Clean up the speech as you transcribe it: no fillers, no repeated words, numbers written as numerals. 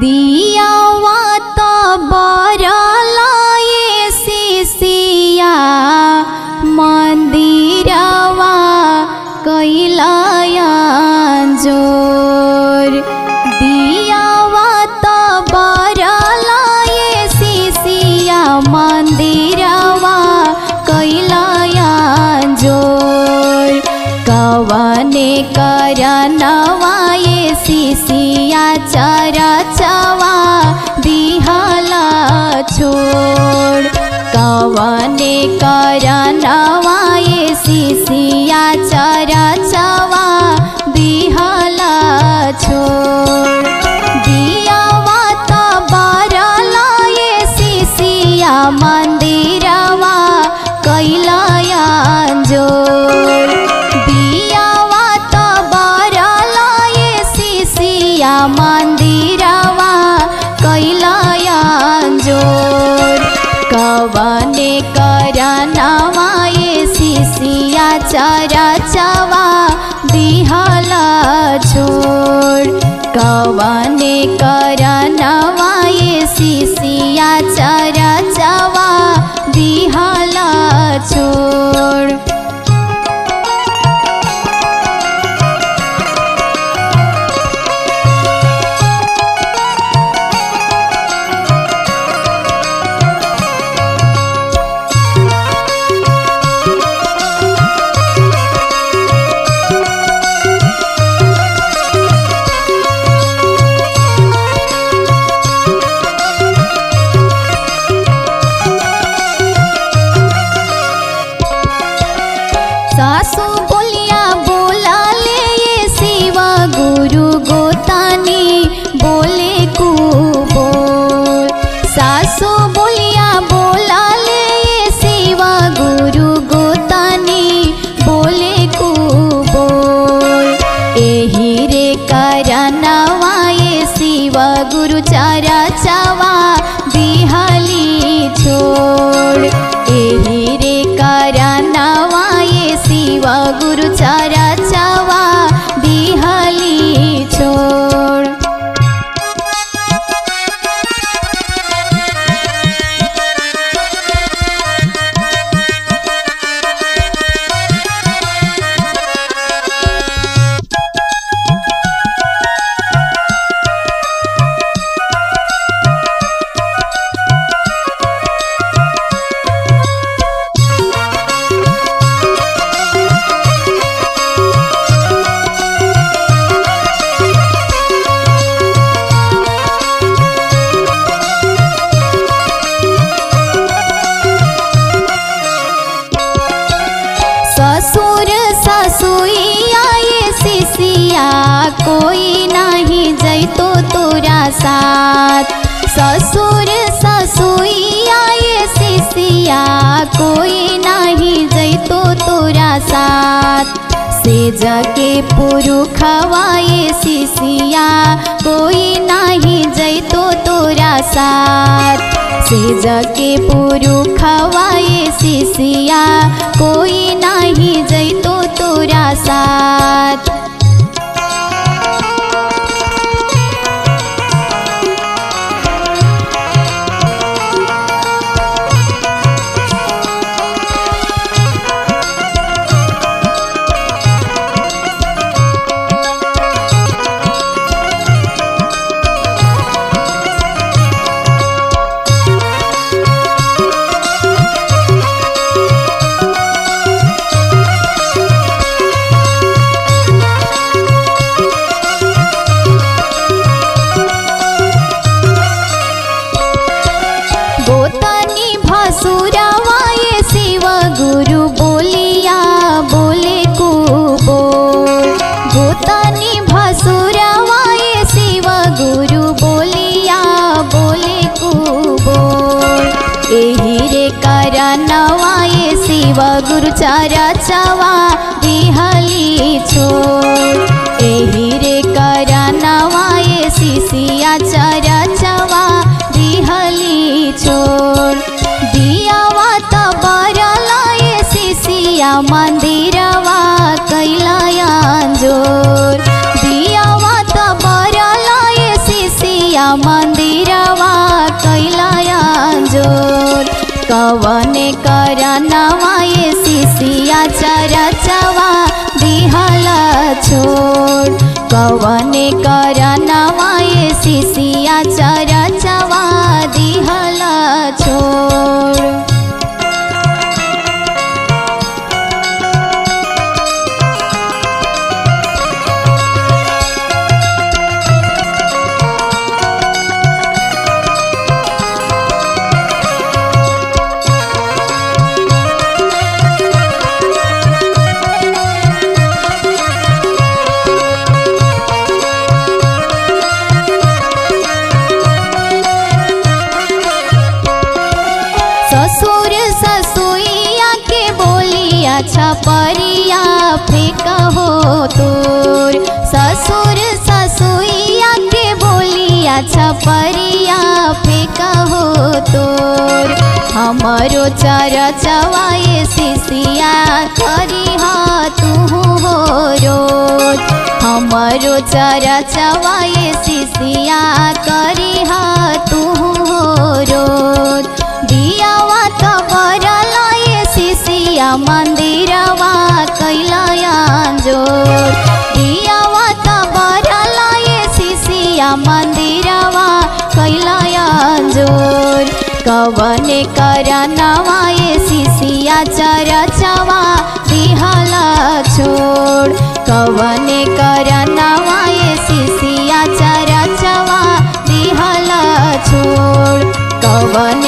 दियावा तो बरलाए सिसिया मंदिरवा कैलाया जोर। दियावा तो बरलाए सिसिया मंदिरवा कैलाया जोर। कवने करनवाए सिसिया चरचवा दिहला छोड़। कवने करनवाए सिसिया चरचवा दिहला छोड़। दियावा तो बरलाए सिसिया मंदिरवा कैलाया जोर। दियावा तो बरलाए सिसिया मंदिरवा कैलाया जोर। कवने करनवाए सिसिया चरचवा दिहला छोड़। कवने करनवाए सिसिया चरचवा दिहला छोड़। सासु बोलिया बोला ले ये शिवा गुरु गोतानी बोले को बोल। सासु बोलिया बोला ले ये शिवा गुरु गोतानी बोले को बोल। एही रे करनवाए शिवा गुरु चरचवा दिहली छोड़। एही रे करनवाए शिवा गुरु चरचवा दिहली छोड़। ससुर ससुइया ये सिसिया कोई नहीं जैतो तोरा साथ। ससुर ससुइया ये सिसिया कोई नहीं जैतो तोरा साथ। सेज के पुरुखवाए सिसिया कोई नहीं जैतो तोरा साथ। सेज के पुरुखवाए सिसिया कोई नहीं जैतो तोरा साथ। गोतानी भसुरवाए शिवा गुरु बोलिया बोले को बोल। गोतानी भसुरवाए शिवा गुरु बोलिया बोले को बोल। एही रे करनवाए शिवा गुरु चरचवा दिहली छोड़। एही रे करनवाए सिसिया चरचवा दिहली छोड़। दियावा तो बरलाए सिसिया मंदिरवा कैलाया जोर। दियावा तो मंदिरवा कैलाया जोर। कवने करनवा ये शिशिया चरचवा दिहला छोड़। कवने करनवा ये शिशिया चरचवा दिहला छोड़। ससुर ससुइया के बोलिया छपरिया फेंका हो तोर। ससुर ससुइया के बोलिया छपरिया फेंका हो तोर। हमारो चरचवा ये शिशिया करिहा तू हो रोज। हमारो चरचवा ये शिशिया करिहा तू हो रोज। दियावा तो बरला ये शिशिया मंदिरवा कैलाया जोर। दियावा तो बरला ये शिशिया मंदिरवा कैलाया जोर। कवने करनवा ये शिशिया चरचवा दिहला छोड़। कवने करनवा ये शिशिया चरचवा दिहला छोड़। कवन